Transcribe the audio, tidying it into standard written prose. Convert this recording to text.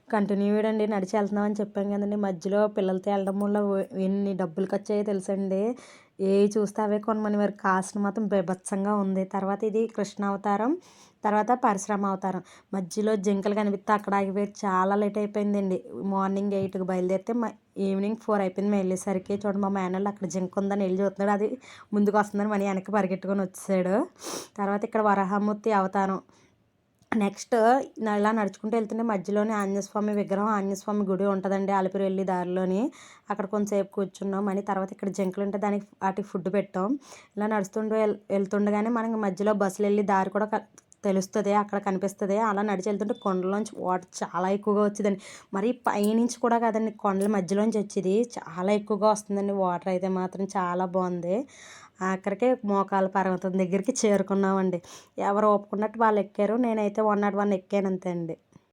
Continued అండి. నడిచి వెళ్తున్నామని చెప్పాం కదండీ! మధ్యలో పిల్లలతో వెళ్ళడం వల్ల ఎన్ని డబ్బులు ఖర్చయ్యాయో తెలుసండి. ఏవి చూస్తే అవే కొనమనేవారు. కాస్ట్ మాత్రం బీభత్సంగా ఉంది. తర్వాత ఇది కృష్ణావతారం, తర్వాత పరశురామ అవతారం. మధ్యలో జింకలు కనిపిస్తే అక్కడ ఆగిపోయి చాలా లేట్ అయిపోయిందండి. మార్నింగ్ 8కి బయలుదేరితే ఈవినింగ్ 4 అయిపోయింది మేము వెళ్ళేసరికి. చూడండి మా మేనల్లుడు అక్కడ జింక ఉందని వెళ్ళి చూస్తున్నాడు. అది ముందుకు వస్తుందని మళ్ళీ వెనక్కి పరిగెట్టుకొని వచ్చేసాడు. తర్వాత ఇక్కడ వరాహమూర్తి అవతారం. నెక్స్ట్ ఇలా నడుచుకుంటూ వెళ్తుంటే మధ్యలోనే ఆంజనేయస్వామి విగ్రహం, ఆంజనేయస్వామి గుడి ఉంటుందండి అలిపిరి వెళ్ళే దారిలోని. అక్కడ కొంతసేపు కూర్చున్నాం. మళ్ళీ తర్వాత ఇక్కడ జింకలు ఉంటే వాటికి ఫుడ్ పెట్టాం. ఇలా నడుస్తుంటూ వెళ్తుండగానే మనకి మధ్యలో బస్సులు వెళ్ళి దారి కూడా తెలుస్తుంది, అక్కడ కనిపిస్తుంది. అలా నడిచి వెళ్తుంటే కొండలోంచి వాటర్ చాలా ఎక్కువగా వచ్చేదండి. మరి పైనుంచి కూడా కాదండి, కొండల మధ్యలోంచి వచ్చేది. చాలా ఎక్కువగా వస్తుందండి వాటర్ అయితే మాత్రం చాలా బాగుంది. ఆఖరికి మోకాళ్ళ పర్వతం దగ్గరికి చేరుకున్నామండి. ఎవరు ఒప్పుకున్నట్టు వాళ్ళు ఎక్కారు. నేనైతే 101 ఎక్కాను అంతే అండి.